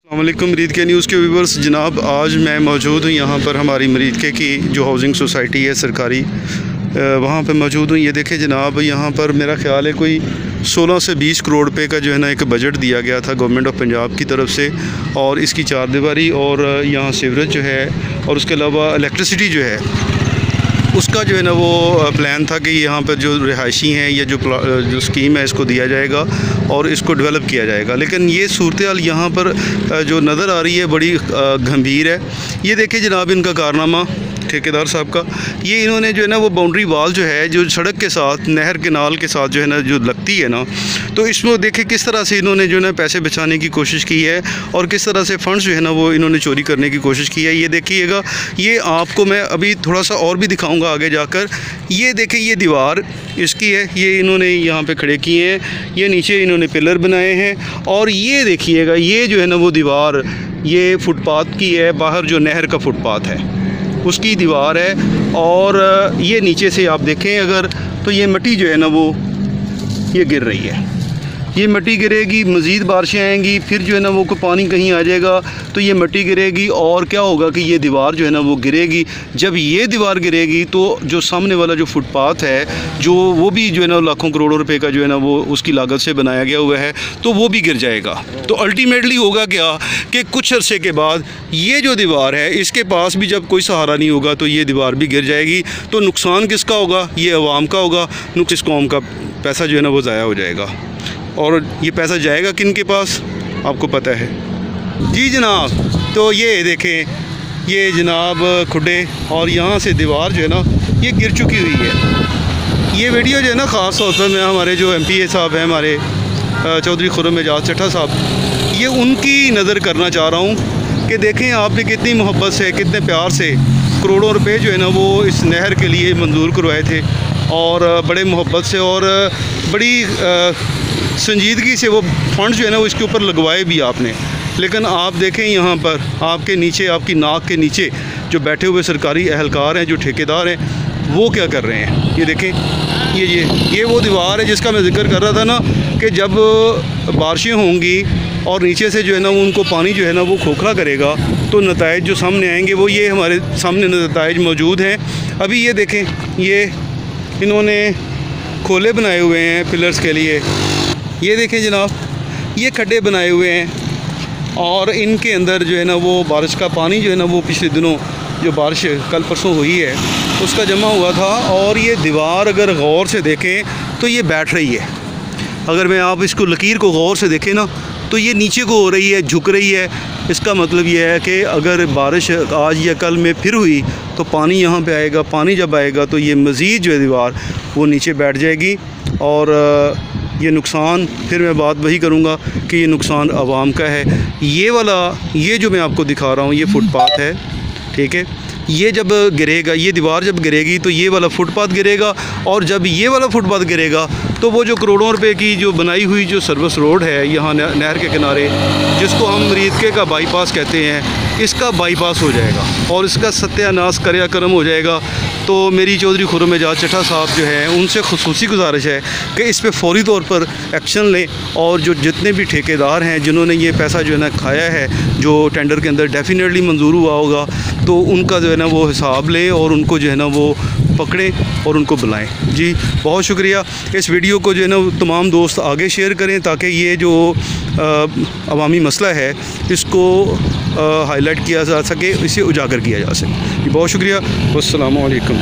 अस्सलामुअलैकुम मरीदके न्यूज़ के व्यूवर्स। जनाब आज मैं मौजूद हूँ यहाँ पर हमारी मरीदके की जो हाउसिंग सोसाइटी है सरकारी, वहाँ पे मौजूद हूँ। ये देखें जनाब, यहाँ पर मेरा ख्याल है कोई 16 से 20 करोड़ रुपए का जो है ना एक बजट दिया गया था गवर्नमेंट ऑफ पंजाब की तरफ से, और इसकी चारदीवारी और यहाँ सीवरेज जो है और उसके अलावा इलेक्ट्रिसिटी जो है उसका जो है ना वो प्लान था कि यहाँ पर जो रिहायशी हैं या जो स्कीम है इसको दिया जाएगा और इसको डेवलप किया जाएगा। लेकिन ये सूरत हाल यहाँ पर जो नज़र आ रही है बड़ी गंभीर है। ये देखिए जनाब इनका कारनामा ठेकेदार साहब का, ये इन्होंने जो है ना वो बाउंड्री वाल जो है जो सड़क के साथ नहर केनाल के साथ जो है ना जो लगती है ना, तो इसमें देखें किस तरह से इन्होंने जो है ना पैसे बचाने की कोशिश की है और किस तरह से फ़ंड्स जो है ना वो इन्होंने चोरी करने की कोशिश की है। ये देखिएगा, ये आपको मैं अभी थोड़ा सा और भी दिखाऊंगा आगे जाकर। ये देखें ये दीवार इसकी है, ये इन्होंने यहाँ पे खड़े किए हैं, ये नीचे इन्होंने पिलर बनाए हैं, और ये देखिएगा ये जो है ना वो दीवार ये फुटपाथ की है, बाहर जो नहर का फुटपाथ है उसकी दीवार है। और ये नीचे से आप देखें अगर तो ये मिट्टी जो है ना वो ये गिर रही है, ये मिट्टी गिरेगी, मज़ीद बारिशें आएंगी, फिर जो है ना वो पानी कहीं आ जाएगा तो ये मिट्टी गिरेगी, और क्या होगा कि ये दीवार जो है ना वो गिरेगी। जब ये दीवार गिरेगी तो जो सामने वाला जो फुटपाथ है जो वो भी जो है ना लाखों करोड़ों रुपए का जो है ना वो उसकी लागत से बनाया गया हुआ है, तो वो भी गिर जाएगा। तो अल्टीमेटली होगा क्या कि कुछ अरसे के बाद ये जो दीवार है इसके पास भी जब कोई सहारा नहीं होगा तो ये दीवार भी गिर जाएगी। तो नुकसान किसका होगा? ये अवाम का होगा। इस कौम का पैसा जो है ना वो ज़ाया हो जाएगा, और ये पैसा जाएगा किन के पास आपको पता है जी जनाब। तो ये देखें ये जनाब खुडे, और यहाँ से दीवार जो है ना ये गिर चुकी हुई है। ये वीडियो जो है ना ख़ास तौर पर मैं हमारे जो MPA साहब हैं हमारे चौधरी खुर्रम एजाज चट्टा साहब, ये उनकी नज़र करना चाह रहा हूँ कि देखें आपने कितनी मोहब्बत से कितने प्यार से करोड़ों रुपए जो है ना वो इस नहर के लिए मंजूर करवाए थे, और बड़े मोहब्बत से और बड़ी संजीदगी से वो फंड्स जो है ना वो इसके ऊपर लगवाए भी आपने। लेकिन आप देखें यहाँ पर आपके नीचे, आपकी नाक के नीचे जो बैठे हुए सरकारी एहलकार हैं, जो ठेकेदार हैं, वो क्या कर रहे हैं। ये देखें ये वो दीवार है जिसका मैं जिक्र कर रहा था ना कि जब बारिशें होंगी और नीचे से जो है ना उनको पानी जो है ना वो खोखला करेगा तो नताइज जो सामने आएंगे वो ये हमारे सामने नताइज मौजूद हैं। अभी ये देखें ये इन्होंने खोले बनाए हुए हैं पिलर्स के लिए। ये देखें जनाब ये खड्डे बनाए हुए हैं, और इनके अंदर जो है ना वो बारिश का पानी जो है ना वो पिछले दिनों जो बारिश कल परसों हुई है उसका जमा हुआ था, और ये दीवार अगर गौर से देखें तो ये बैठ रही है। अगर मैं आप इसको लकीर को गौर से देखें ना तो ये नीचे को हो रही है, झुक रही है। इसका मतलब ये है कि अगर बारिश आज या कल में फिर हुई तो पानी यहाँ पे आएगा, पानी जब आएगा तो ये मज़ीद जो है दीवार वो नीचे बैठ जाएगी, और ये नुकसान फिर मैं बात वही करूँगा कि ये नुकसान आवाम का है। ये वाला ये जो मैं आपको दिखा रहा हूँ ये फुटपाथ है, ठीक है। ये जब गिरेगा, ये दीवार जब गिरेगी तो ये वाला फुटपाथ गिरेगा, और जब ये वाला फुटपाथ गिरेगा तो वो जो करोड़ों रुपए की जो बनाई हुई जो सर्विस रोड है यहाँ नहर के किनारे, जिसको हम मरीदके का बाईपास कहते हैं, इसका बाईपास हो जाएगा और इसका सत्यानाश कर्म हो जाएगा। तो मेरी चौधरी खुर्रम एजाज चट्टा साहब जो है उनसे खुसूसी गुजारिश है कि इस पर फौरी तौर पर एक्शन लें, और जो जितने भी ठेकेदार हैं जिन्होंने ये पैसा जो है ना खाया है जो टेंडर के अंदर डेफिनेटली मंजूर हुआ होगा, तो उनका जो है ना वो हिसाब लें और उनको जो है ना वो पकड़ें और उनको बुलाएं। जी बहुत शुक्रिया। इस वीडियो को जो है ना तमाम दोस्त आगे शेयर करें ताकि ये जो अवामी मसला है इसको हाईलाइट किया जा सके, इसे उजागर किया जा सके। बहुत शुक्रिया। वस्सलामु अलैकुम।